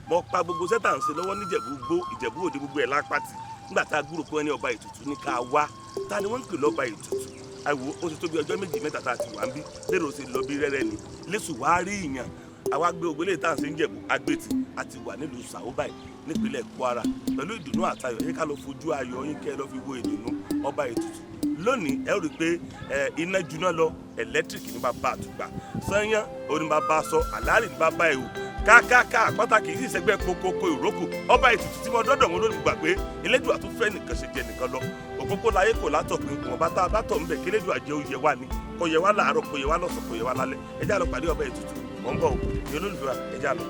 mo pa gbogbo sẹ́tà ń ṣe lọ́wọ́ níjẹ̀bú gbó Ìjẹ̀bú Òde gbogbo ẹ̀ lápàtì nígbà tá a gbúrò pé wọ́n ní ọba ètùtù ní ká wá ta ni wọ́n ń pè lọ́ba ètùtù àìwò ó ti tó bí ọjọ́ méjì mẹ́ta tá a ti wà ń bí lérò sí lọ bí rẹ́rẹ́ ni lẹ́sù wá rí ìyàn àwa gbé ògbélé tá à ń ṣe ń jẹ̀bú agbètì àti wà nílùú Sàó báyìí nípínlẹ̀ Kwara pẹ̀lú ìdùnnú àtayọ̀ yín ká lọ fojú ayọ̀ yín kẹ́ ẹ lọ fi wo ìdùnnú ọba ètùtù lónìí ẹ rí i pé iná juná lọ ẹlẹ́tíríkì ní bàbá àtùgbà sanyán oní bàbá sọ àlárì ní bàbá ẹ̀wò kákáká àpáta kì í sì sẹ́gbẹ́ kokoko ìrókò ọba ètùtù tí mo dọ́dọ̀ wọn lónìí gbà pé Elédùà tó fẹ́ nìkan ṣe jẹ nìkan lọ òpópó láyé kò látọ̀ pé wọn bá tá a bá tọ̀ ń bẹ̀ kí Elédùà jẹ́ oyè wa ni kò yẹ wá láàárọ̀ kò yẹ wá lọ́sàn kò yẹ wá lálẹ́ ẹ já lọ pàdé ọba ètùtù mọ̀ ń bọ̀ ò ní olólùfẹ́ wa ẹ já lọ.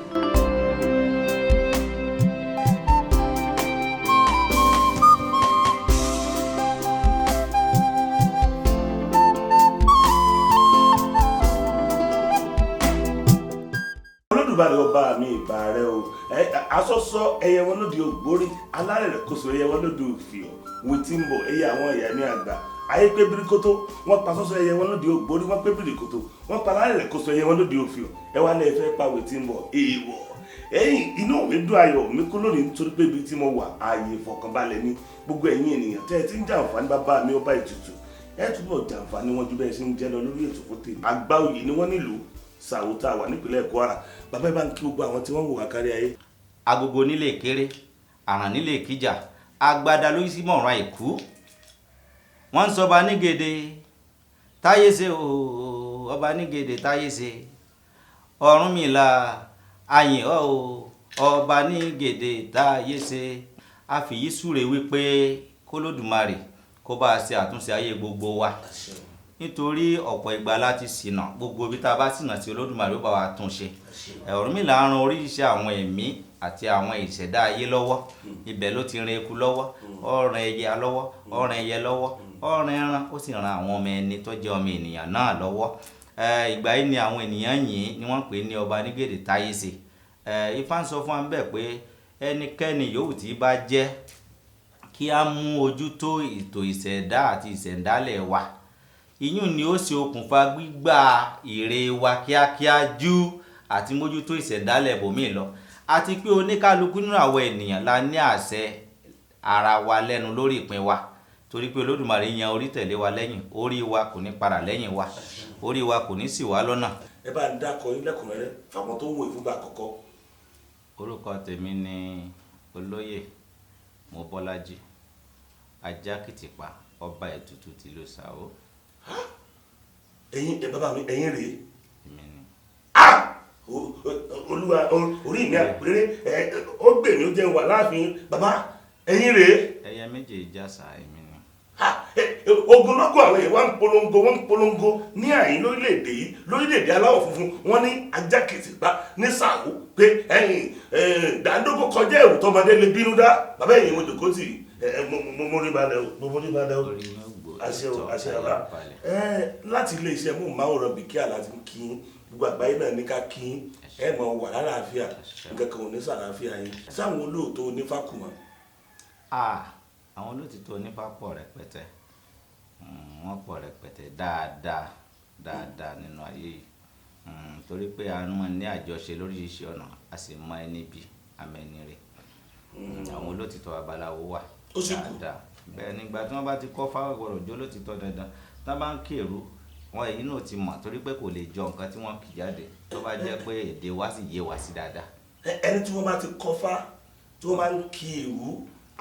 olùbàdàn ọba mi ìbà rẹ o asọsọ ẹyẹ wọn lóde ògbórí alárẹ̀rẹ̀ kóso ẹyẹ wọn lóde òfìọ wìtìmbọ ẹyẹ àwọn ẹyẹ ní àgbà ayé pé birikoto wọn pa sọsọ ẹyẹ wọn lóde ògbórí wọn pé birikoto wọn pa alárẹ̀rẹ̀ kóso ẹyẹ wọn lóde òfìọ ẹ wá lẹ fẹ́ pa wìtìmbọ èèwọ̀ ẹ̀yin inú mi dùn ayọ̀ mi kú lónìí nítorí pé ibi tí mo wà ààyè ìfọ̀kànbalẹ̀ ní gbogbo ẹ̀yin ènìyàn tẹ́ ẹ ti ń jàǹfààní bàbá mi ọba ètùtù ẹ túbọ̀ jàǹfààní wọn ju bẹ́ẹ̀ ṣe ń jẹ́ lọ lórí ètò fún tèmi àgbà òye ni wọ́n nílùú Sàó tá a wà nípínlẹ̀ Kwara bàbá ibà ń kí gbogbo àwọn tí wọ́n wò wá kárí ayé. agogo nílé kéré àràn nílé kíjà agbada ló sí mọ̀ràn àìkú wọ́n ń sọba nígèdè táyé ṣe o ọba nígèdè táyé ṣe Ọ̀rúnmìlà àyìn ọ́ o ọba nígèdè táyé ṣe àfìyí súre wípé kólódùmarè kó bá a ṣe àtúnṣe ayé gbogbo wa nítorí ọ̀pọ̀ ìgbà láti ṣìnà gbogbo ibi tá a bá ṣìnà tí Olódùmarè ó bá wa tún ṣe Ọ̀rúnmìlà ran oríṣiríṣi àwọn ẹ̀mí àti àwọn ìṣẹ̀dá ayé lọ́wọ́ ibẹ̀ ló ti ran eku lọ́wọ́ ó ran ẹyẹ lọ́wọ́ ó ran ẹyẹ lọ́wọ́ ó ran ẹran ó sì ran àwọn ọmọ ẹni tó jẹ́ ọmọ ènìyàn náà lọ́wọ́ ìgbà yìí ni àwọn ènìyàn yìí ni wọ́n pè ní ọba nígèdè táyé ṣe Ifá ń sọ fún wa bẹ́ẹ̀ pé ẹnikẹ́ni yòówù tí bá jẹ́ kí á mú ojú tó ètò ìṣẹ̀dá àti ìṣẹ̀dálẹ̀ wa ìyún ni ó ṣe okùnfà gbígbà ire wa kíákíá jù àti mójútó ìṣẹ̀dálẹ̀ bòmíì lọ àti pé oníkálukú nínú àwọn ènìyàn la ní àṣẹ ara wa lẹ́nu lórí ìpín wa torí pé Olódùmarè yan orí tẹ̀lé wa lẹ́yìn orí wa kò ní padà lẹ́yìn wa orí wa kò ní ṣì wá lọ́nà. ẹ bá ń dákọ yín lẹ́kùnrẹ́rẹ́ fáwọn tó ń wo ìfúngbà àkọ́kọ́. orúkọ tèmi ni olóyè Mobọ́lájí Ajákìtìpá ọba ètùtù tìlú Sàó. ẹ̀yin bàbá mi ẹ̀yin rèé. èmi ni. olúwa orí mi àpérè ó gbè mí ó jẹun wà láàfin bàbá ẹ̀yin rèé. ẹyẹ méje ìjàsà èmi ni. ogunlọ́gọ̀ àwọn èèyàn wọ́n ń polongo ní àyín lórílẹ̀‐èdè yìí lórílẹ̀‐èdè aláwọ̀ funfun wọ́n ní Ajákìtìpá ní Sàó pé dàńdógó kọjá ẹ̀wù tọmọdé lè bínú dá bàbá ẹ̀yin mo jòkó tì mo rí balẹ̀ o mo rí balẹ̀ o àṣẹ o àṣẹ àbá láti ilé iṣẹ́ mú máwòrán Bikear láti kí gbogbo àgbáyé náà ní ká kí ẹ mọ wà lálàáfíà nǹkan kan ò ní sàlàáfíà yín sáwọn olóòótọ́ onífàkùmọ̀. àwọn olóòtítọ́ onífà pọ̀ rẹpẹtẹ wọ́n pọ̀ rẹpẹtẹ dáadáa nínú ayé yìí torí pé a máa ní àjọṣe lóríṣiríṣi ọ̀nà a sì mọ ẹni bí amẹni rẹ̀ àwọn olóòtítọ́ babaláwo wà dáadáa bẹ́ẹ̀ nígbà tí wọ́n bá ti kọ́ fáwọn ìwọ̀rọ̀ jó lóòtítọ́ dandan tí wọ́n bá ń kèrú wọn èyí náà ti mọ̀ torí pé kò lè jọ nǹkan tí wọ́n kì jáde tó bá jẹ́ pé èdè wa sì yé wa sí dáadáa. ẹni tí wọ́n bá ti kọ́ fá tí wọ́n bá ń kí èrú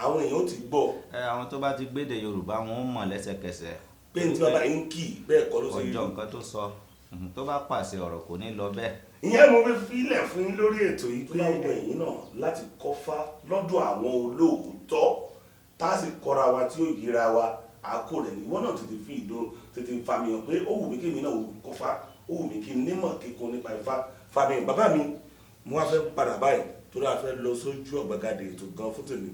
àwọn èèyàn ó ti gbọ́. àwọn tó bá ti gbédè Yorùbá wọn ó mọ̀ lẹ́sẹ̀kẹsẹ̀. pé ní tí wọ́n bá ń kí bẹ́ẹ̀ kọ́ ló ṣe rí. ọjọ́ nǹkan tó sọ tó bá pàṣẹ ọ̀rọ̀ kò ní lọ bẹ́ẹ̀. ìyẹn mo fi filẹ̀ fún yín lórí ètò yìí tó yàwó ẹ̀yìn náà láti kọ́ fá lọ́dọ̀ àwọn olóòótọ́ tá a sì kọ́ra wa tí ó yíra wa àkó rẹ̀ níwọ́n náà tètè fàmìyàn pé ó wù mí kí mi náà kọ́ fá ó wù mí kí n nímọ̀ kíkún nípa Ifá fàmìyàn bàbá mi mo wá fẹ́ padà báyìí torí a fẹ́ lọ sójú ọ̀gbagadè ètò gan fún tèmi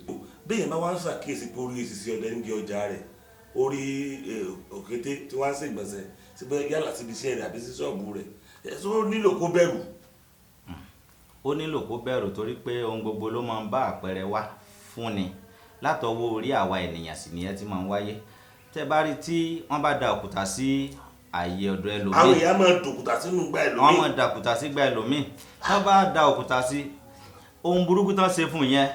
bẹ́ẹ̀ máa wá ń ṣàkíyèsí pé orí èsì ọdẹ ń gé ọjà rẹ̀ orí òkété tí wọ́n á sì gbọ̀nsẹ̀ síbẹ̀ yálà síbi iṣẹ́ rẹ̀ àbí sí ṣọ́ọ̀bù rẹ̀ ó nílò kó bẹ̀rù. ó nílò kó bẹ̀rù torí pé ohun gbogbo ló máa ń bá àpẹẹrẹ wá fúnni látọwọ́ orí àwa ènìyàn sì nìyẹn tí máa ń wáyé tẹ́ bá rí tí wọ́n bá da òkúta sí ààyè ọ̀dọ̀ ẹlòmíì àwọn èèyàn máa dòkúta sínú gbá ẹlòmíì wọ́n máa da òkúta sí gbá ẹlòmíì wọ́n bá da òkúta sí ohun burúkú tán ṣe fún yẹn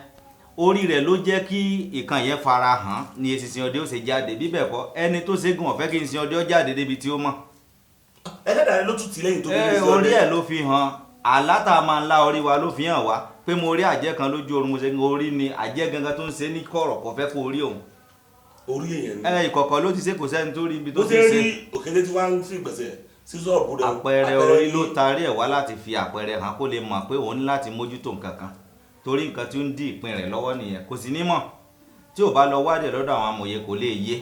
orí rẹ̀ ló jẹ́ kí ìkan yẹn fara hàn ní eṣinṣin ọdẹ ó ṣe jáde bí bẹ́ẹ̀ kọ́ ẹni tó ṣe gùn ọ̀fẹ́ kí eṣinṣin ọdẹ ó jáde débi tí ó mọ̀. ẹlẹ́dàá ló tún tì lẹ́yìn tó bí orí ẹ̀ ló fi hàn àlátà máa ń lá orí wa ló fi hàn wá pé mo rí àjẹ́ kan lójú oorun mo ṣe orí ni àjẹ́ gangan tó ń ṣe ní kọ̀rọ̀ kò fẹ́ kó orí òun. orí èèyàn ni. ìkọ̀kọ̀ ló ti ṣe kò sẹ́ni tó rí ibi tó ó ti ṣe ṣe. rí òkété tí wọ́n ń fi gbèsè sí ṣọ́ọ̀bù rẹ̀. àpẹẹrẹ orí ló tarí ẹ̀ wá láti fi àpẹẹrẹ hàn kó lè mọ̀ pé òun ní láti mójútó nǹkan kan torí nǹkan tí ó ń dí ìpín rẹ̀ lọ́wọ́ nìyẹn kò sí ní mọ̀ tí ò bá lọ wádìí lọ́dọ̀ àwọn amòye kò lè yé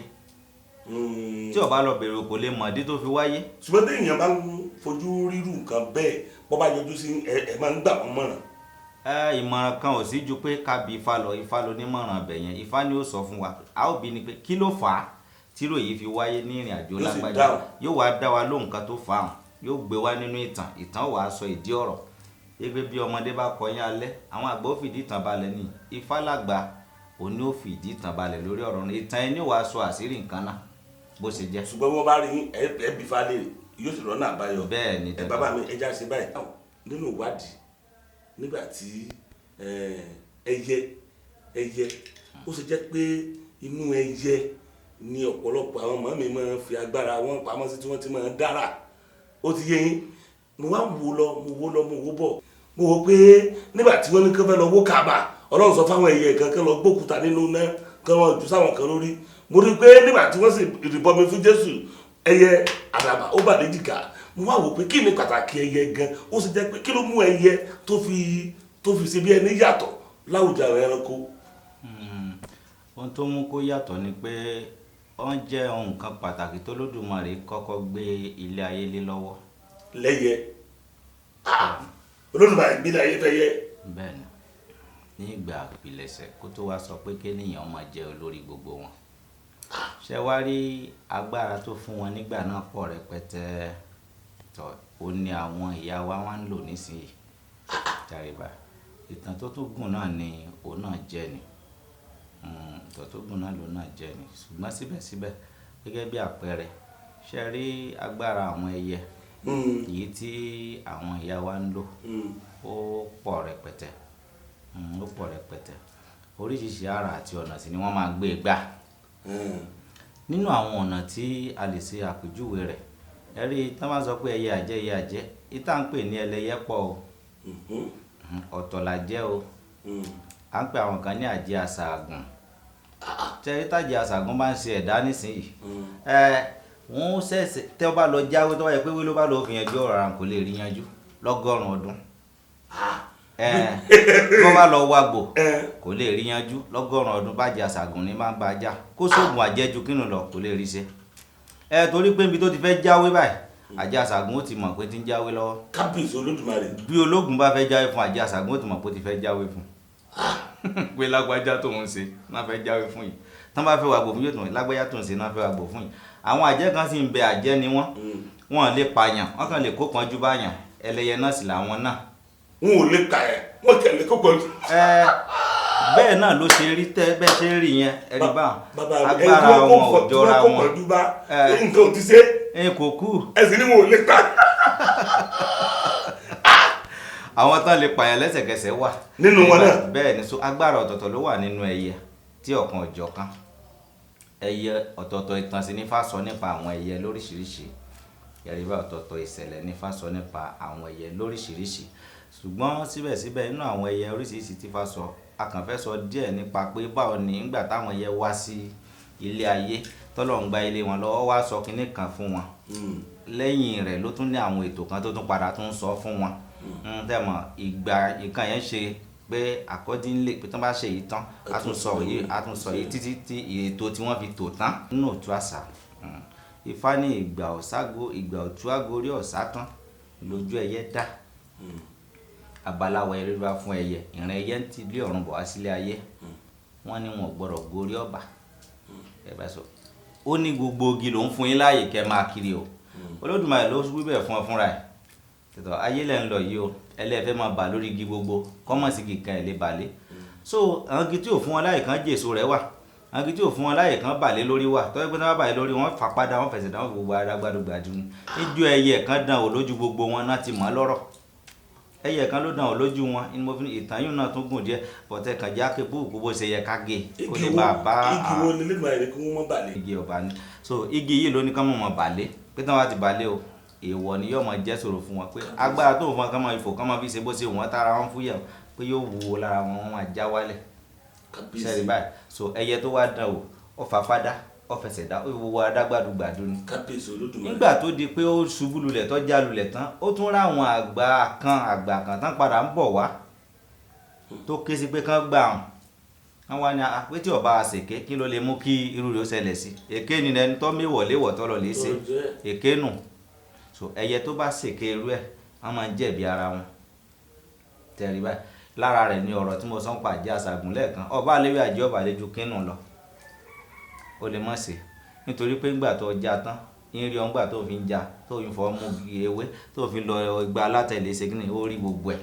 tí ò bá lọ bèrè kò lè mọ̀ dí tó fi wáyé. ṣùgbọ́n tí èèyàn bá ń fojú rírù nǹkan bẹ́ẹ̀ bọ́ bá yọjú sí ẹ máa ń gbà wọ́n mọ̀ràn. ìmọ̀ràn kan ò sí ju pé ká bi ifá lọ nímọ̀ràn ọbẹ̀ yẹn ifá ni ó sọ fún wa a ó bi ni pé kí ló fà á tírò yìí fi wáyé ní ìrìn àjò lágbájá yóò wá dá wa lóhùn kan tó fà á yóò gbé wá nínú ìtàn wàá sọ ìdí ọ̀rọ̀ ẹgbẹ́ bí ọmọdé bá kọyán alẹ́ àwọn àgbà ó fìdí ìtàn balẹ̀ ní ifá làgbà òní ó fìdí ìtàn balẹ̀ lórí ọ̀rọ̀ ní ìtàn ẹni wàá sọ àṣírí nǹkan náà bó ṣe jẹ́. ṣùgbọ́n wọ́n bá rí ẹbí falẹ̀ yóò sì rọ́nà àbáyọ. bẹ́ẹ̀ ni ẹ bàbá mi ẹja ṣe báyìí nínú ìwádìí nígbà tí ẹyẹ ó ṣe jẹ́ pé inú ẹyẹ ni ọ̀pọ̀lọpọ̀ àwọn ọmọ mi máa ń fi agbára wọn pamọ́ sí tí wọ́n ti máa ń dára ó ti yé yín mo wá mo wó bọ̀ mo wò pé nígbà tí wọ́n ní kán fẹ́ lọ wó Káàbà Ọlọ́run sọ fáwọn ẹyẹ kan lọ gbókúta nínú náà kán wọ́n jù sáwọn kan lórí mo rí i pé nígbà tí wọ́n sì ìrìbọmi fún Jésù ẹyẹ àdàbà ó bà léjìká mo wá wò pé kí ni pàtàkì ẹyẹ gan ó sì jẹ́ pé kí ló mú ẹyẹ tó fi ṣe bí ẹni yàtọ̀ láwùjọ àwọn ẹranko. ohun tó mú kó yàtọ̀ ni pé wọ́n jẹ́ ohun kan pàtàkì tó lódùmarè kọ́kọ́ gbé ilé ayé lé lọ́wọ́. lẹ́yẹ Olódùmarè gbé ilé ayé fẹ́ yẹ. bẹ́ẹ̀ni ní ìgbà ìpilẹ̀ṣẹ̀ kó tó wá sọ pé kéèyàn máa jẹ́ olórí gbogbo wọn ṣe wá rí agbára tó fún wọn nígbà náà pọ̀ rẹpẹtẹ tó ó ní àwọn ìyá wa wá ń lò nísìnyí jàrìbà ìtàn tó tún gùn náà ni òun náà jẹ́ ni ìtàn tó gùn náà lòun náà jẹ́ ni ṣùgbọ́n síbẹ̀síbẹ̀ gẹ́gẹ́ bí àpẹẹrẹ ṣe rí agbára àwọn ẹyẹ èyí tí àwọn ìyá wa ń lò ó pọ̀ rẹpẹtẹ oríṣiríṣi àrà àti ọ̀nà sì ni wọ́n máa gbé gbà nínú àwọn ọ̀nà tí a lè ṣe àpèjúwe rẹ̀ ẹ̀rí tí wọ́n bá sọ pé ẹyẹ àjẹ́ ìta ń pè ní ẹlẹ́yẹ pọ̀ o ọ̀tọ̀ làjẹ́ o à ń pè àwọn kan ní Aje Ajaagun tẹ́rí tàjẹ́ Ajaagun bá ń ṣe ẹ̀dá nísìnyí wọ́n ṣẹ̀ṣẹ̀ tẹ́ ọ bá lọ jáwé tó wáyé pé wí ló bá lọ fi yanjú ọ̀rọ̀ ara kò lè rí yanjú lọ́gọ́rùn-ún ọdún tó bá lọ wàgbò kò lè rí yanjú lọ́gọ́rùn-ún ọdún bá Aje Ajaagun ní máa ń bá a já kó sóògùn àjẹjù kínú lọ kò lè rí ṣe torí pé níbi tó ti fẹ́ jáwé báyìí Aje Ajaagun ó ti mọ̀ pé ti ń jáwé lọ́wọ́. kábíyèsí Olódùmarè. bí ológun bá fẹ́ jáwé fún Aje Ajaagun ó ti mọ̀ pé ó ti fẹ́ jáwé fún pé lágbájá tó ń ṣe náà fẹ́ jáwé fún yìí tán bá fẹ́ wàgbò fún yóò tún lágbájá tó ń ṣe náà fẹ́ wàgbò fún yìí àwọn àjẹ́ kan sì ń bẹ àjẹ́ ni wọ́n lè pààyàn wọ́n kàn lè kó pọ́njú báyàn ẹlẹ́yẹ náà sì làwọn náà. wọn ò lè kà ẹ́ wọ́n kàn lè kó pọ́njú. bẹ́ẹ̀ náà ló ṣe rí tẹ́ bẹ́ẹ̀ ṣe rí yẹn ẹ̀rí bá agbára wọn ò jọra wọn nǹkan ò ti ṣe. kò kú. ẹ̀sìn ni wọn ò lè pa. àwọn tán lè pààyàn lẹ́sẹ̀kẹsẹ̀ wà. nínú wọn náà. bẹ́ẹ̀ ni so agbára ọ̀tọ̀ọ̀tọ̀ ló wà nínú ẹyẹ tí ọ̀kan ọ̀jọ̀kan ẹyẹ ọ̀tọ̀ọ̀tọ̀ ìtàn sí nífà sọ nípa àwọn ẹyẹ lóríṣiríṣi yẹrìbá ọ̀tọ̀ọ̀tọ̀ ìṣẹ̀lẹ̀ nífà sọ nípa àwọn ẹyẹ lóríṣiríṣi ṣùgbọ́n síbẹ̀síbẹ̀ nínú àwọn ẹyẹ oríṣiríṣi tí fà sọ a kàn fẹ́ sọ díẹ̀ nípa pé báwo ni nígbà táwọn ẹyẹ wá sí ilé ayé tọ́lọ̀ ń gba ilé wọn lọ́wọ́ wá sọ kinní kan fún wọn lẹ́yìn rẹ̀ ló tún ní àwọn ètò kan tó tún padà tún sọ fún wọn tẹ̀mọ̀ ìgbà nǹkan yẹn ṣe pé accordingly pé tí wọ́n bá ṣe yìí tán a tún sọ yìí títí tí ètò tí wọ́n fi tò tán nínú òtú àṣà Ifá ní ìgbà òtú àgórí ọ̀sá tán lójú ẹyẹ dá abaláwa eré bá fún ẹyẹ ìrìn ẹyẹ ń ti ilé ọ̀run bọ̀ wá sílé ayé wọ́n ní wọn ò gbọ́dọ̀ gorí ọ̀bà ẹ bá sọ ó ní gbogbo ogi ló ń fún yín láàyè kẹ́ máa kiri o Olódùmarè ló wí bẹ́ẹ̀ fún ọ fúnra ẹ̀ tètò ayé lẹ́ ń lọ yìí o ẹlẹ́fẹ́ máa bà lórí igi gbogbo kọ́mọ̀sí kìkan ẹ̀ lè balẹ̀ so àwọn igi tí ò fún wọn láyè kan jèso rẹ̀ wà àwọn igi tí ò fún wọn láyè kan balẹ̀ lórí wà tọ́jú pé tí wọ́n balẹ̀ lórí wọn fà padà wọn fẹsẹ̀ dáwọn gbogbo ara gbàdúgbàdú níjọ́ ẹyẹ kan dán o lójú gbogbo wọn náà ti mọ̀ lọ́rọ̀ ẹyẹ kan ló dàn ọ́ lójú wọn ni mo fi ìtàn yìí náà tún gùn díẹ̀ bọ̀tẹ́ kan já ké búùkù bó ṣe yẹ ká gé kó lè bá a bá igi wo ni lẹ́gbàá rẹ̀ kí wọ́n mọ́ balẹ̀. igi ọba ni so igi yìí ló ní kán mọ̀ balẹ̀ pé tí wọ́n bá ti balẹ̀ o èèwọ̀ ni yóò máa jẹ́ ṣòro fún wọn pé agbára tó fún wọn kán máa ifò kán máa fi ṣe bó ṣe wọ́n tára wọn fúyẹ̀ pé yóò wúwo lára wọn wọ́n máa já wálẹ̀ sẹ́ẹ̀rì báyìí so ẹyẹ tó wá dán o ọ̀fà fádá ọ̀fẹsẹ̀ dá ìwòwò adágbàdúgbàdú ni. nígbà tó di pé ó ṣubú lulẹ̀ tó já lulẹ̀ tán ó tún ráwọn àgbà kan tán padà ń bọ̀ wá tó ké sí pé kán gbà hàn wọ́n wá ní apé tí ọba àṣèké kí ló lè mú kí irú rẹ̀ ó ṣẹlẹ̀ sí èké ni ẹni tó méwọ̀ léwọ̀ tó lọ lè ṣe èké nù so ẹyẹ tó bá ṣèké irú ẹ̀ wọ́n máa ń jẹ̀bi ara wọn tẹ̀rí báyìí lára rẹ̀ ni ọ̀rọ̀ tí mo sọ ń pa Àjẹ́ Àṣàgùn lẹ́ẹ̀kan ọba àléwé àjẹ́ ọba àlejò kínú lọ ó lè mọ̀ sí nítorí pé ńgbà tó já tán ń rí ọ̀ngbà tó fi ń já tó fi fọ́ mú ewé tó fi lọ igba alátẹ̀lé ṣẹ́gínì ó rí gbogbo ẹ̀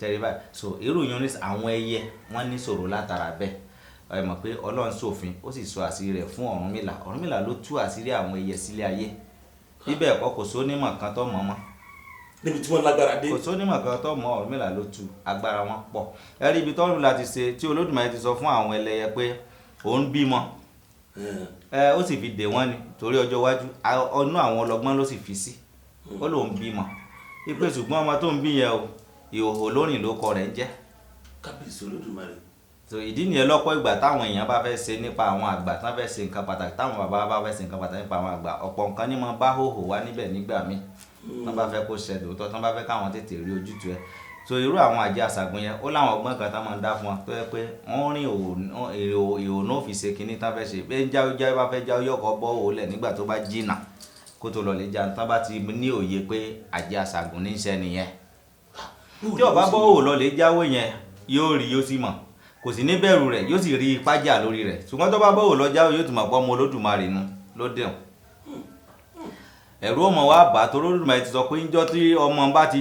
tẹ̀rí báyìí so irú yẹn ní àwọn ẹyẹ wọ́n ní ṣòro látara bẹ́ẹ̀ ẹ mọ̀ pé Ọlọ́run ṣòfin ó sì sọ àṣírí rẹ̀ fún Ọ̀rúnmìlà ló tú àṣírí àwọn ẹyẹ sílé ayé bíbẹ̀ ẹ̀kọ́ kò sónímọ̀ kan tó mọ̀ mọ́ níbi tí wọ́n lágbára dé. kò sónímọ̀ kan tó mọ̀ Ọ̀rúnmìlà ló tú agbára wọn pọ̀ ẹ rí ibi tọ́rùnmìlà ti ṣe tí Olódùmarè ti sọ fún àwọn ẹlẹ́yẹ pé òun bímọ ó sì fi dè wọ́n ni torí ọjọ́ iwájú ọ̀nà àwọn ọlọ́gbọ́n ló sì fi sí ó lóun bímọ ipe ṣùgbọ́n ọmọ tó ń bí yẹn o ìhòòhò lónìí ló kọ rẹ̀ ń jẹ́. kábíyèsí Olódùmarè. so ìdí nìyẹn lọ́pọ̀ ìgbà táwọn èèyàn bá fẹ́ ṣe nípa àwọn àgbà tán fẹ́ ṣe nǹkan pàtàkì táwọn bàbá bá fẹ́ ṣe nǹkan pàtàkì nípa àwọn àgbà ọ̀pọ̀ nǹkan ní mo bá hòhò wá níbẹ̀ nígbà míì tán bá fẹ́ kó ṣẹlẹ̀ òótọ́ tán bá fẹ́ káwọn tètè rí ojútùú ẹ̀ so irú àwọn Àjẹ́ Àṣàgùn yẹn ó láwọn ọgbọ́n kan tán máa ń dá fún wọn tó yẹ pé wọ́n rìn ìhòòhò náà fi ṣe kinní tán fẹ́ ṣe pé jáwé bá fẹ́ jáwé yọkọ̀ bọ́ òun lẹ̀ nígbà tó bá jìnnà kó tó lọ lè jà tán bá ti ní òye pé Àjẹ́ Àṣàgùn ní í ṣe nìyẹn tí ó bá bọ́ òun lọ lè jáwé yẹn yóò rí yóò sì mọ̀ kò sì ní bẹ̀rù rẹ̀ yóò sì rí ipá jà lórí rẹ̀ ṣùgbọ́n tó bá bọ́ òun lọ jáwé yóò tún mọ̀ pọ́ ọmọ Olódùmarè nu ló dẹ̀hùn ẹ̀rú ọmọ wa bá tó Olódùmarè ti sọ pé níjọ́ tí ọmọ bá ti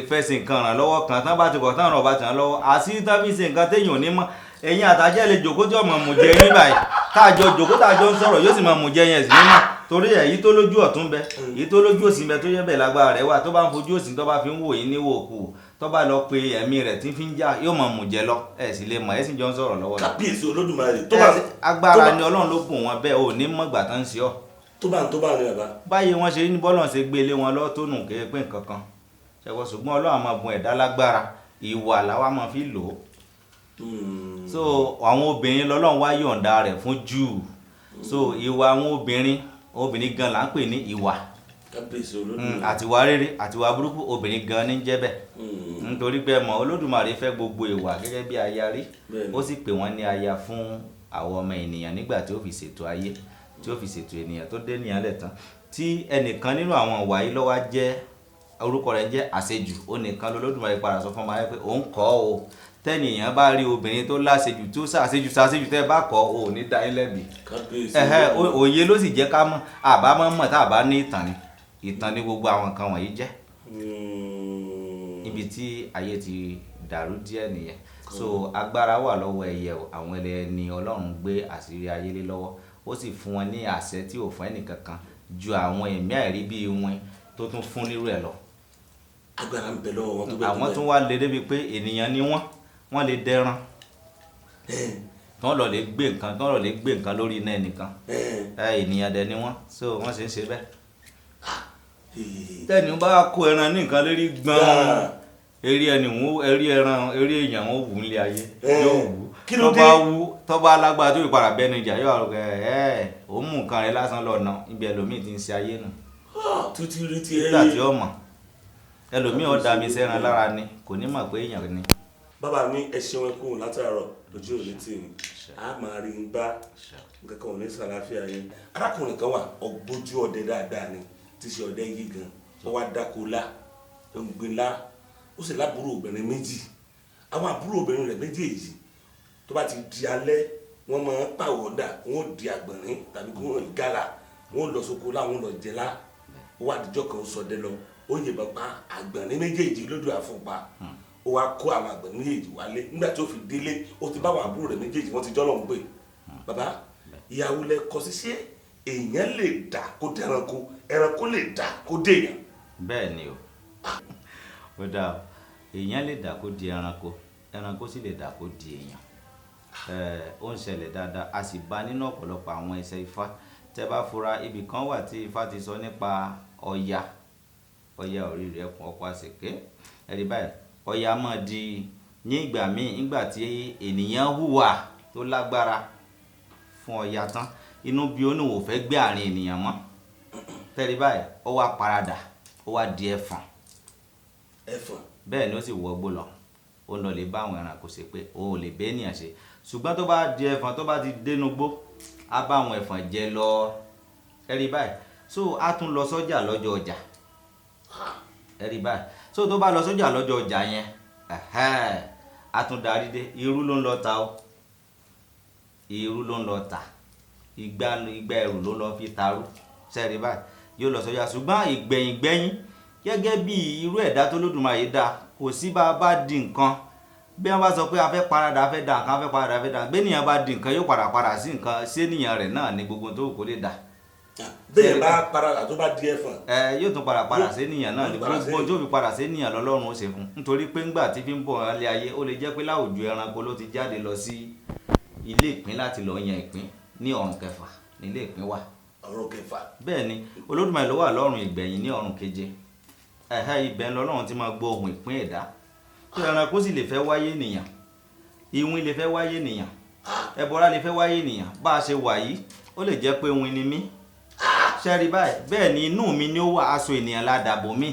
fẹ́ ṣe nǹkan ràn lọ́wọ́ kan tán bá ti kọ̀ tán ràn bá ti ràn lọ́wọ́ àti tán fi ṣe nǹkan téèyàn ò ní mọ̀ ẹ̀yin àtàjẹ́ lè jòkó tí ọmọ mùjẹ yín báyìí táàjọ jòkó táàjọ ń sọ̀rọ̀ yóò sì máa mùjẹ yẹn sí mímọ̀ torí èyí tó lójú ọ̀tún bẹ èyí tó lójú òsì bẹ tó yẹ bẹ̀ lágbára rẹ̀ wà tó bá ń fojú òsì tó bá fi ń wò yín níwò kù tó bá lọ pe ẹ̀mí rẹ̀ tí fi ń já yóò máa mùjẹ lọ ẹ̀ sì lè mọ̀ ẹ̀ sì jọ ń sọ̀rọ̀ lọ́wọ́ rẹ̀. kábíyèsí Olódùmarè tó bá agbára ni Ọlọ́run ló bùn wọn bẹ́ẹ̀ ò ní mọ̀gbà tán ń ṣe ọ́ tó bá ní bàbá. báyìí wọ́n ṣe ní bọ́lọ̀ ṣe gbé lé wọn lọ́wọ́ tó nù kéé pé nǹkan kan ṣẹ̀wọ́ ṣùgbọ́n Ọlọ́run máa bùn ẹ̀dá lágbára ìwà làwa máa fi lò ó. so àwọn obìnrin lọ́lọ́run wá yọ̀ǹda rẹ̀ fún Júù so ìwà àwọn obìnrin gan là ń pè ní ìwà àtiwà rere àtiwà burúkú obìnrin gan ní jẹ́ bẹ́ẹ̀ nítorí pé mọ̀ Olódùmarè fẹ́ gbogbo ìwà gẹ́gẹ́ bí aya rí ó sì pè wọ́n ní aya fún àwọn ọmọ ènìyàn nígbà tí ó fi ṣètò ayé tí ó fi ṣètò ènìyàn tó dé nìyàn lẹ̀ tán tí ẹnìkan nínú àwọn ìwà yìí lọ́wọ́ jẹ́ orúkọ rẹ̀ jẹ́ àṣejù ó nìkan lọ́lọ́dúnmáyé padà sọ fún ọmọ ayé pé òun kọ́ o tẹ́nìyàn bá rí obìnrin tó láṣejù tó ṣàṣejù tẹ́ bá kọ́ o ní dá yín lẹ́bi òye ló sì jẹ́ ká mọ̀ àbá mọ̀ tá a bá ní ìtàn ní gbogbo àwọn nǹkan wọ̀nyí jẹ́ ibi tí ayé ti dàrú díẹ̀ nìyẹn so agbára wà lọ́wọ́ ẹyẹ àwọn ẹlẹ́ni ni Ọlọ́run gbé àṣírí ayé lé lọ́wọ́ ó sì fún wọn ní àṣẹ tí ò fún ẹnìkankan ju àwọn ẹ̀mí àìrí bíi wọn tó tún fún nírú ẹ̀ lọ. agbára ń bẹ lọ́wọ́ wọn tó bẹ́ẹ̀ àwọn tún wá lè débi pé ènìyàn ni wọ́n lè dẹran tí wọ́n lọ lè gbé nǹkan lórí iná ẹnìkan ènìyàn dẹ̀ ni wọ́n so wọ́n sì ń ṣe bẹ́ẹ̀. tẹ́ni bá kó ẹran ní nǹkan lérí gbọ́n eré èèyàn wọn wù nílé ayé yóò wù tó bá alágbára tó ìpadà bẹ́nu ìjà yóò àrùn ó mú nǹkan rẹ̀ lásán lọ́nà ibi ẹlòmíì ti ń ṣe ayé nù nígbà tí ó mọ̀ ẹlòmíì ó dá mi sẹ́ran lára ni kò ní mọ̀ pé èèyàn ni. bàbá mi ẹ ṣeun ẹkún látàárọ̀ lójú òní tì mí a máa rí n bá nǹkan kan ò ní sàlàáfíà yẹn arákùnrin kan wà Ogboju Ode dáadáa ni tí ṣe ọdẹ yìí gan ó wá dáko lá ó ń gbin lá ó sì lábúrò obìnrin méjì àwọn àbúrò obìnrin rẹ̀ méjèèjì tó bá ti di alẹ́ wọ́n máa ń pàwọ́dà wọ́n di àgbọ̀nrín tàbí kí wọ́n gàlà wọ́n lọ sóko láwọn lọ jẹ lá ó wá àdìjọ́ kan ó sọdẹ lọ ó yìnbọn pa àgbọ̀nrín méjèèjì lójú àfọ̀pá ó wá kó àwọn àgbọ̀nrín méjèèjì wálé nígbà tí ó fi délé ó ti bá àwọn àbúrò rẹ̀ méjèèjì wọ́n ti jọ́lọ̀ ń pè bàbá ìyàwó lẹ kọ sí ṣé èèyàn lè dà kó dẹranko ẹranko lè dà kó dèèyàn. bẹ́ẹ̀ ni ó dáa èèyàn lè dà kó di ẹranko ẹranko sì lè dà kó di èèyàn. Ó ń ṣẹlẹ̀ dáadáa a sì bá nínú ọ̀pọ̀lọpọ̀ àwọn iṣẹ́ Ifá. Tẹ́ bá fura ibì kan wà tí Ifá ti sọ nípa Ọya orí rẹ̀ kún ọ̀pọ̀ àsèké. Ẹ̀rí báyìí Ọya máa di ní ìgbà míì nígbà tí ènìyàn hùwà tó lágbára fún Ọya tán inú bí ó ní wò fẹ́ gbé àárín ènìyàn mọ́. Tẹ́rí báyìí ó wá paradà ó wá di ẹfọ̀n. Bẹ́ẹ̀ ni ó sì wọgbó lọ ó lọ lè bá àwọn ẹranko ṣe pé o ò lè bẹ́ ènìyàn ṣe ṣùgbọ́n tó bá di ẹfọ̀n tó bá ti dénú gbó á bá àwọn ẹfọ̀n jẹ lọ. Ẹ̀rí báyìí so a tún lọ sọ́jà lọ́jọ́ ọjà. Ẹ̀rí báyìí so tó bá lọ sọ́jà lọ́jọ́ ọjà yẹn a tún darí dé irú ló ń lọ ta o irú ló ń lọ ta igba ẹrù ló lọ fi tarú. Ṣẹ́rí báyìí yóò lọ sọ́jà ṣùgbọ́n ìgbẹ̀yìn gẹ́gẹ́ bí irú ẹ̀dá tó lódùmarè dá kò sí bá a bá di nǹkan bí wọ́n bá sọ pé a fẹ́ paradà a fẹ́ dà nǹkan a fẹ́ paradà a fẹ́ dà bẹ́ẹ̀ nìyẹn bá di nǹkan yóò padà sí nǹkan sẹ́niyàn rẹ̀ náà ní gbogbo tó kò lè dà. Bẹ́ẹ̀ bá paradà tó bá di ẹ̀fọ̀n. Yóò tún padà sẹ́niyàn náà ní gbogbo tó fi padà sẹ́niyàn lọ́lọ́run ó ṣe fún nítorí pé ńgbà tí fi ń bọ̀ ọ́n lé ayé ó lè jẹ́ pé láwùjọ ẹranko ló ti jáde lọ sí ilé ìpín láti lọ yan ìpín ní ọ̀run kẹfà ní ilé ìpín wà. Ọ̀run kẹfà. Bẹ́ẹ̀ ni Olódùmarè ló wà lọ́run ìgbẹ̀yìn ní ọ̀run keje. Ibẹ̀ lọ́lọ́run ti máa gbọ́ ohùn ìpín ẹ̀dá tó ẹranko sì lè fẹ́ wáyé ènìyàn Iwin lè fẹ́ wáyé ènìyàn ẹbọra lè fẹ́ wáyé ènìyàn bá a ṣe wà yìí ó lè jẹ́ pé Iwin ni mí. Ṣẹ́rí báyìí bẹ́ẹ̀ ni inú mi ni ó wà aṣọ ènìyàn ládàbò mi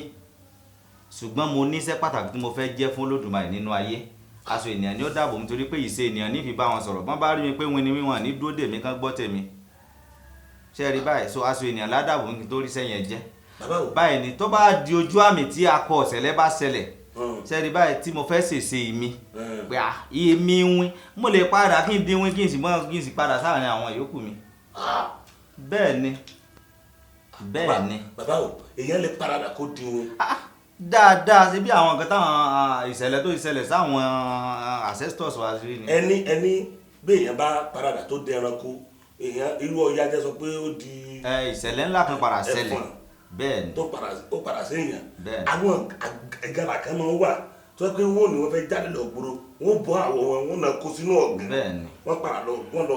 ṣùgbọ́n mo níṣẹ́ pàtàkì tí mo fẹ́ jẹ́ fún Olódùmarè nínú ayé aṣọ ènìyàn ni ó dàbò mi torí pé ìṣe ènìyàn ní fi bá wọn sọ̀rọ̀ bọ́n bá rí mi pé Iwin ni mí wọn ní dúró dè mí kán gbọ́ tèmi. Ṣẹ́rí báyìí so aṣọ ènìyàn ládàbò mi tó rí sẹ́yìn jẹ́ báyìí ni tó bá di ojú àmì tí akọ ọ̀sẹ̀lẹ̀ bá ṣẹlẹ̀. Ṣẹ́rí báyìí tí mo fẹ́ ṣèṣe mi pé èmi Iwin mo lè padà kí n di Iwin kí n sì padà sáàrin àwọn ìyókù mi. Bẹ́ẹ̀ ni. Bàbá o èèyàn lè paradà kó di Iwin. Dáadáa ṣe bí àwọn nǹkan táwọn ìṣẹ̀lẹ̀ tó ìṣẹ̀lẹ̀ sáwọn ancestors wa rí ni. ẹni bí èèyàn bá paradà tó di ẹranko èèyàn irú Ọya jẹ́ sọ pé ó di. Ìṣẹ̀lẹ̀ ńlá kan padà ṣẹlẹ̀. Bẹ́ẹ̀ ni ó padà séèyàn. Àwọn ẹ̀gàrà kan máa ń wà tó yẹ pé wọ́n ní wọ́n fẹ́ jáde lọ gbòòrò wọ́n bọ́ àwọ̀ wọn náà kó sínú ọ̀gbìn. Bẹ́ẹ̀ ni wọ́n padà lọ gbòòrò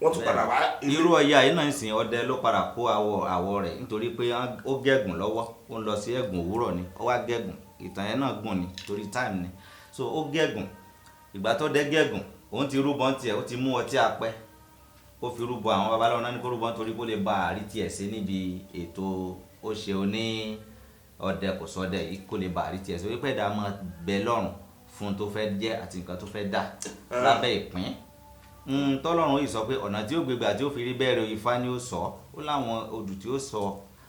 wọ́n tún padà wá. Irú Ọya yìí náà ń sìn ọdẹ ló padà kó àwọ̀ rẹ̀ nítorí pé ó gẹ̀gùn lọ́wọ́ ó ń lọ sí ẹ̀gùn òwúrọ̀ ni ó wá gẹ̀gùn ìtàn yẹn náà gùn ni torí time ni so ó gẹ̀gùn ìgbà tó dé gẹ̀gùn òun ti rúbọ tiẹ̀ ó ti mú ọtí apẹ́ ó fi rúbọ àwọn babaláwo náà ní kó rúbọ nítorí kó lè bá àrí tiẹ̀ ṣe níbi ètò ó ṣe oní ọdẹ kò sọdẹ yìí kó lè bá àrí tiẹ̀ ṣe wípé ẹ̀dá máa bẹ lọ́rùn fún tó fẹ́ jẹ́ àti nǹkan tó fẹ́ dà lábẹ́ ìpín. Tọ́lọ́run yìí sọ pé ọ̀nà tí ó gbégbà tí ó fi rí bẹ́ẹ̀rẹ̀ Ifá ni ó sọ ó láwọn odù tí ó sọ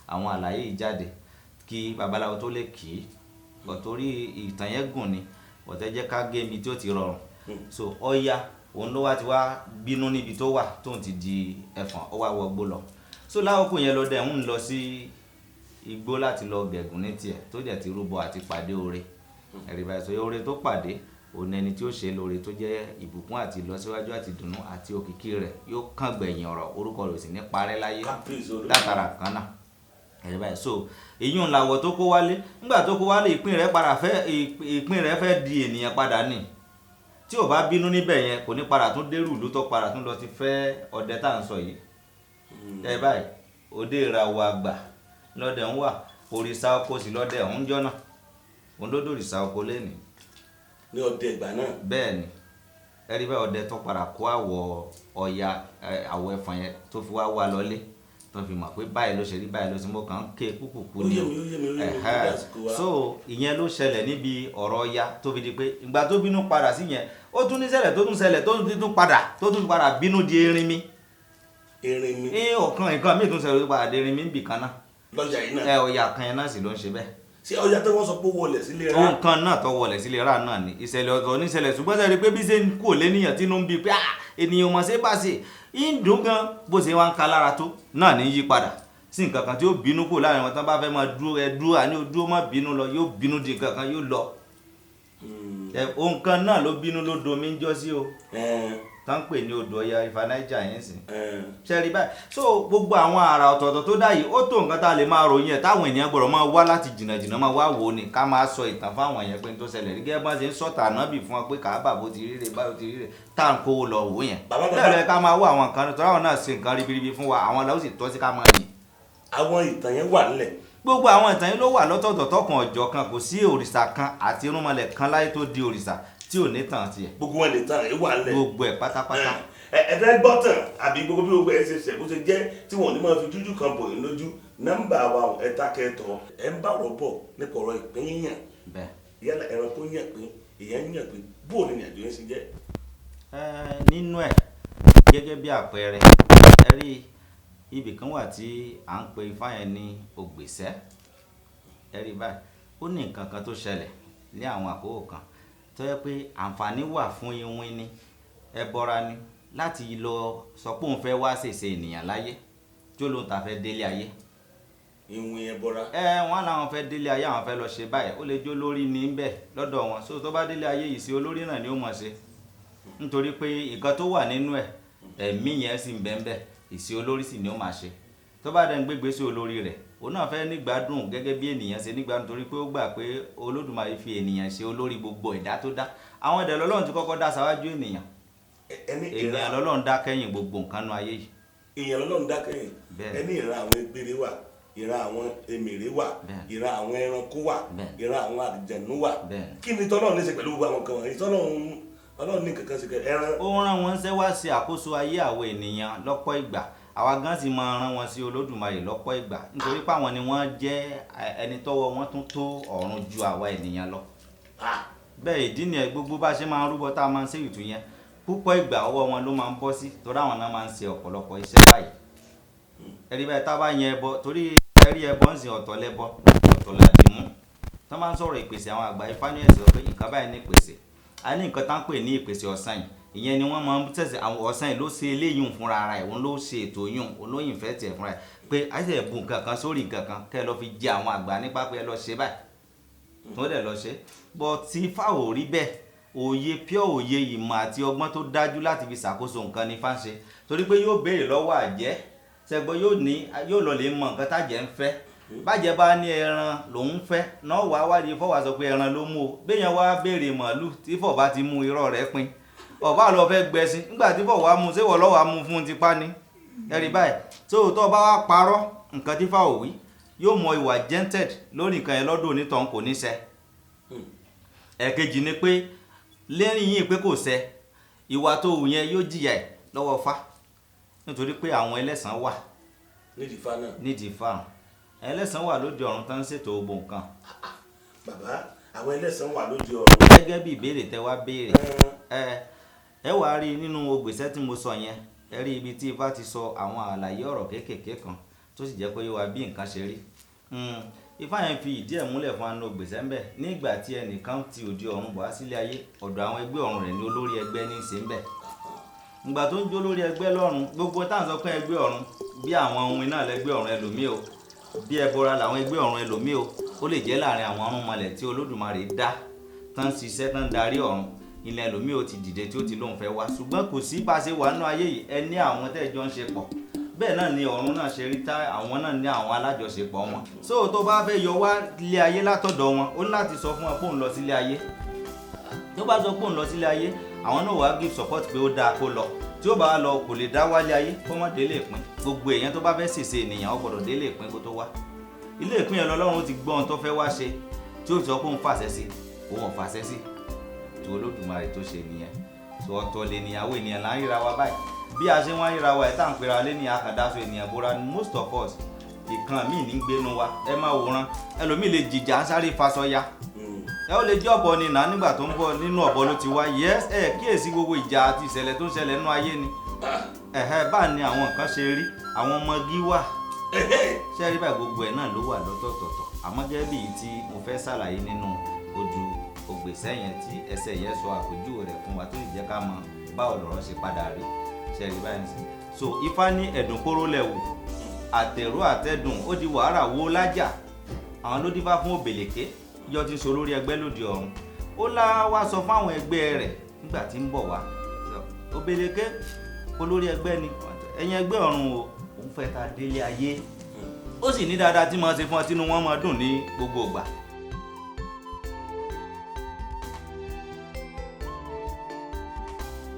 àwọn àlàyé yìí jáde kí babaláwo tó lè kì í bọ̀ torí ìtàn yẹn gùn ni bọ̀tẹ́ jẹ́ ká gé ibi tí ó ti rọrùn. So Ọya òun ló wá ti wá bínú níbi tó wà tóun ti di ẹ̀fọ̀n ó wá wọgbó lọ. So láwòkó yẹn lọ dẹ̀ ń lọ sí igbó láti lọ gẹ̀gùn ní tiẹ̀ tó dẹ̀ ti rúbọ àti pàdé oore. Ẹ̀rí báyìí sọ oore tó pàdé òun ẹni tí ó ṣe lóore tó jẹ́ ìbùkún àti ìlọsíwájú àti ìdùnnú àti òkìkí rẹ̀ yóò kàn gbẹ̀yìn ọ̀rọ̀ orúkọ rẹ̀ sì ní parẹ́ láyé látara kan náà. Ẹ̀rí báyìí so èyí ń làwọ̀ tó kó wálé nígbà tó kó wálé ìpín rẹ̀ fẹ́ di ènìyàn padà ní tí ò bá bínú níbẹ̀ yẹn kò ní padà tún dérú ìlú tó padà tún lọ ti fẹ́ ọdẹ tá à ń sọ yìí. Ẹ̀rí báyìí òde ìràwọ̀ àgbà lọ́dẹ̀ ń wà òrìṣà oko sì lọ́dẹ̀ ń jọ́nà òun ló dòrìṣà oko lẹ́nìí. Ní ọdẹ ìgbà náà. Bẹ́ẹ̀ ni ẹ̀rí báyìí ọdẹ tó padà kó àwọ̀ Ọya àwọ̀ ẹ̀fọ̀n yẹn tó fi wá wà lọ́lé tó fi mọ̀ pé báyìí ló ṣe rí báyìí ló ṣe mọ́ kàn ń ké kúkúkú ni so ìyẹn ló ṣẹlẹ̀ níbi ọ̀rọ̀ Ọya tó fi di pé ìgbà tó bínú padà sí yẹn ó tún ní ṣẹlẹ̀ tó tún padà bínú di erinmi. Ọ̀kan nǹkan míì tún ṣẹlẹ̀ tó padà di erinmi níbì kan náà. Lọ́jà yìí náà. Ọya kan yẹn náà sì ló ń ṣe bẹ́ẹ̀. Ṣé Ọya tó wọ́n sọ pé ó wọlé sílé rà. Ohun kan náà tó wọlé sílé rà náà ni ìṣẹ̀lẹ̀ ọ̀tọ̀ níṣẹ̀lẹ̀ ṣùgbọ́n sẹ́ni pé bí ṣe ń kú léníyàn tí inú ń bi pé ènìyàn mọ̀ ṣe bá ṣe ń dùn gan bó ṣe wá ń ka lára tó náà ní yí padà sí nǹkan kan tí ó bínú kò láàrin wọn tán bá fẹ́ máa dúró àní dúró má bínú lọ yóò bínú di nǹkan kan yóò lọ. Ohun kan náà ló bínú ló domi ń jọ sí o. tó ń pè ní odò Ọya Ifá Niger yẹn sì ṣe rí báyìí. So gbogbo àwọn àrà ọ̀tọ̀ọ̀tọ̀ tó dá yìí ó tó nǹkan tá a lè máa ròyìn ẹ̀ táwọn ènìyàn gbọ́dọ̀ máa wá láti jìnnàjìnnà máa wá wò ó ní ká máa sọ ìtàn fáwọn èèyàn pé tó ṣẹlẹ̀ rí gẹ́gẹ́ bá ṣe ń sọ̀tà ànábì fún wọn pé Káàbà bó ti ríre báyọ̀ ti ríre tá à ń kó lọ wò yẹn bẹ́ẹ̀ ká máa wá àwọn nǹkan tó ráwọn náà ṣe nǹkan ribiribi fún wa àwọn làwọn sì tọ́ sí ká máa yìn. àwọn ìtàn yẹn wà nílẹ̀. Gbogbo àwọn ìtàn yẹn ló wà lọ́tọ̀ọ̀tọ̀ tọkàn ọ̀jọ̀ kan kò sí òrìṣà kan àti irúnmọlẹ̀ kan láyé tó di òrìṣà tí ò ní tàn tiẹ̀. gbogbo wọn lè tàn ẹ wà nílẹ̀. Gbogbo ẹ̀ pátápátá. ẹ̀ẹ́dẹ́ gbọ́tàn àbí gbogbo bí gbogbo ẹ̀ ṣe ṣẹ̀ bó ṣe jẹ́ tí wọ́n ní máa fi dúdú kan bò yín lójú nọ́mbà wa ẹ̀ta kẹtọ̀ ẹ̀ ń bá ọ̀rọ̀ bọ̀ nípa ọ̀rọ̀ ìpín yíyàn yálà ẹranko yàn pín èèyàn yàn pín bóò ni ìrìnàjò yẹn ṣe jẹ́. Nínú ẹ̀ gẹ́gẹ́ bí àpẹẹrẹ ẹ rí ibì kan wà tí à ń pe Ifá yẹn ní Ògbèsẹ́ ẹ rí báyìí ó ní nǹkan kan tó ṣẹlẹ̀ ní àwọn àkókò kan tó yẹ pé àǹfààní wà fún Iwin ni ẹbọra ni láti lọ sọ pé òun fẹ́ wá ṣèṣe ènìyàn láyé tí ó lóun ta fẹ́ délé ayé. Iwin ẹbọra. Wọn làwọn fẹ́ délé ayé àwọn fẹ́ lọ ṣe báyìí ó lè jó lórí ní bẹ́ẹ̀ lọ́dọ̀ wọn so tó bá délé ayé yìí sí olórí náà ni ó mọ̀ ṣe nítorí pé nǹkan tó wà nínú ẹ̀ ẹ̀mí yẹn sì ń bẹ́ẹ̀ ìsí olórí sì ni ó máa ṣe tó bá dẹ̀ ń gbégbé sí olórí rẹ̀ òun náà fẹ́ nígbádùn gẹ́gẹ́ bí ènìyàn ṣe nígbádùn torí pé ó gbà pé Olódùmarè fi ènìyàn ṣe olórí gbogbo ẹ̀dá tó dá àwọn ẹ̀dá lọ́lọ́run ti kọ́kọ́ dá sáwájú ènìyàn ènìyàn lọ́lọ́run dá kẹ́yìn gbogbo nǹkan nú ayé yìí. èèyàn lọ́lọ́run dá kẹ́yìn ẹni ìran àwọn egbére wà ìran àwọn emèrè wà ìran àwọn ẹranko wà ìran àwọn àlùjànnú wà kí ni tọ́lọ́run ní ṣe pẹ̀lú gbogbo àwọn kan wọ̀nyí Ọlọ́run ní kankan ṣe kẹ ẹran. Ó rán wọn ṣẹ́ wá sí àkóso ayé àwọn ènìyàn lọ́pọ̀ ìgbà àwa gan sì máa rán wọn sí Olódùmarè lọ́pọ̀ ìgbà nítorí pé àwọn ni wọ́n jẹ́ ẹni tọ́wọ́ wọn tún tó ọ̀run ju àwa ènìyàn lọ. Bẹ́ẹ̀ ìdí ni gbogbo bá ṣe máa ń rúbọ tá a máa ń ṣe ìtú yẹn púpọ̀ ìgbà ọwọ́ wọn ló máa ń bọ́ sí torí àwọn náà máa ń ṣe ọ̀pọ̀lọpọ̀ iṣẹ́ báyìí. Ẹ̀rí báyìí tá a bá yẹn ẹbọ torí ẹ̀rí ẹbọ ń sìn ọ̀tọ̀ lẹ́bọ ọ̀tọ̀ làdìmú tó máa ń sọ̀rọ̀ ìpèsè àwọn àgbà Ifá ní ẹ̀sìn ọ̀pẹ nǹkan báyìí ní ìpèsè a ní nǹkan tá ń pè ní ìpèsè ọ̀sán yìí ìyẹn ni wọ́n máa ń tẹ̀sẹ̀ àwọn ọ̀sán yìí ló ṣe eléyìí fúnra ara ẹ̀ òun ló ṣe ètò yìí òun ló yìn fẹ́ tiẹ̀ fúnra ẹ̀ pé àìsè bu nǹkan kan sórí nǹkan kan kẹ́ ẹ lọ fi jẹ àwọn àgbà nípa pé ẹ lọ ṣe báyìí tó dẹ̀ lọ ṣe bọ́ tí Ifá ò rí bẹ́ẹ̀ òye pure òye ìmọ̀ àti ọgbọ́n tó dájú láti fi ṣàkóso nǹkan ní Ifá ń ṣe torí pé yóò béèrè lọ́wọ́ àjẹ́ ṣẹgbọ́n yóò lọ lè mọ nǹkan tájẹ́ ń fẹ́ bàjẹ́ bá ní ẹran lòún fẹ́ náà wàá wádìí Ifá wá sọ pé ẹran ló mú o béèyàn wá béèrè màálù tí Ifá bá ti mú irọ́ rẹ̀ pin ọba lọ fẹ́ gbẹ̀sìn nígbà tí Ifá wàá mú ṣé wọ́n lọ́wọ́ á mú fún tipa ni ẹ̀rí báyìí tó tó bá wá parọ́ nǹkan tí Ifá ò wí yóò mọ ìwà gented lórí nǹkan yẹn lọ́dún onítàn kò ní ṣẹ. ẹ̀kejì ni pé lẹ́yìn yìí pé kò ṣẹ ìwà tó wù yẹn yóò jìyà ẹ̀ lọ́wọ́ Ifá nítorí pé àwọn ẹlẹ́sàn wà nídìí Ifá ẹlẹ́sàn wà lóde ọ̀run tán ń ṣètò gbogbo nǹkan. Bàbá àwọn ẹlẹ́sàn wà lóde ọ̀run. Gẹ́gẹ́ bí ìbéèrè tẹ wá béèrè ẹ wàá rí nínú Ògbèsẹ́ tí mo sọ yẹn ẹ rí ibi tí Ifá ti sọ àwọn àlàyé ọ̀rọ̀ kéékèèké kan tó sì jẹ́ pé yóò wá bí nǹkan ṣe rí. Ifá yẹn fi ìdí ẹ̀ múlẹ̀ fún anú Ògbèsẹ́ ń bẹ̀ nígbà tí ẹnìkan ti òde ọ̀run bọ̀ wá sílé ayé ọ̀dọ̀ àwọn ẹgbẹ́ ọ̀run rẹ̀ ní olórí ẹgbẹ́ ní í ṣe ń bẹ̀. Ìgbà tó ń jó lórí ẹgbẹ́ lọ́run gbogbo táwọn sọ pé ẹgbẹ́ ọ̀run bí àwọn ohun iná lẹ́gbẹ́ ọ̀run ẹlòmíì o bí ẹbọra làwọn ẹgbẹ́ ọ̀run ẹlòmíì o ó lè jẹ́ láàrin àwọn ọ̀rúnmọlẹ̀ tí Olódùmarè dá tán ṣiṣẹ́ tán darí ọ̀run ilẹ̀ ẹlòmíì ó ti dìde tí ó ti lóun fẹ́ wá ṣùgbọ́n kò sí bá ṣe wà nínú ayé yìí ẹ ní àwọn tẹ́jọ́ ń ṣe pọ̀ bẹ́ẹ̀ náà ni ọ̀run náà ṣe rí tá àwọn náà ní àwọn alájọṣepọ̀ wọn so tó bá fẹ́ yọ wá ilé ayé látọ̀dọ̀ wọn ó ní láti sọ fún wọn pé òun lọ sílé ayé tó bá sọ pé òun lọ sílé ayé àwọn náà wàá give support pé ó dáa kó lọ tí ó bá lọ kò lè dá wálé ayé kó mọ́ délé ìpín gbogbo èèyàn tó bá fẹ́ ṣèṣe ènìyàn ó gbọ́dọ̀ délé ìpín kó tó wá ilé ìpín yẹn lọ́lọ́run ti gbọ́ ohun tó fẹ́ wá ṣe tí ó sọ pé òun fàṣẹ sí òun ò fàṣẹ sí tí Olódùmarè tó ṣe nìyẹn tó ọ̀tọ̀ lè níyàwó ènìyàn là ń ríra wa báyìí bí a ṣe wọ́n ń ríra wa ẹ̀ tá à ń pera lé ní akàdáṣọ ènìyàn bóra ni most of us ìkan míì ní gbénu wa ẹ máa wòran ẹlòmíì lè jìjà ń sáré fasọya ẹ ó lè jẹ́ ọ̀bọ ni nà nígbà tó ń bọ̀ nínú ọ̀bọ ló ti wá yes ẹ kíyèsí gbogbo ìjà àti ìṣẹ̀lẹ̀ tó ń ṣẹlẹ̀ nínú ayé ni bá ní àwọn nǹkan ṣe rí àwọn ọmọgí wà ṣe rí báyìí gbogbo ẹ̀ náà ló wà lọ́tọ̀ọ̀tọ̀ àmọ́ gẹ́gẹ́ bí tí mo fẹ́ ṣàlàyé nínú ojú Ògbèsẹ́ yẹn tí ẹsẹ̀ yẹn sọ àpèjúwe rẹ̀ fún wa tó sì jẹ́ ká mọ báwo lọ̀rọ̀ ṣe padà rí ṣe rí báyìí sí so Ifá ní ẹ̀dùn kóró lẹ̀wù àtẹ̀rù àtẹ̀dùn ó di wàhálà wo lájà àwọn ló dífá fún Òbèlèké yọ ti sọ lórí ẹgbẹ́ lóde ọ̀run ó lá wá sọ fún àwọn ẹgbẹ́ rẹ̀ nígbà tí ń bọ̀ wá Obeleke olórí ẹgbẹ́ ni ẹ̀yin ẹgbẹ́ ọ̀run o òun fẹ́ ká délé ayé ó sì ní dáadáa tí mo ṣe fún ọ tínú wọn máa dùn ní gbogbo ìgbà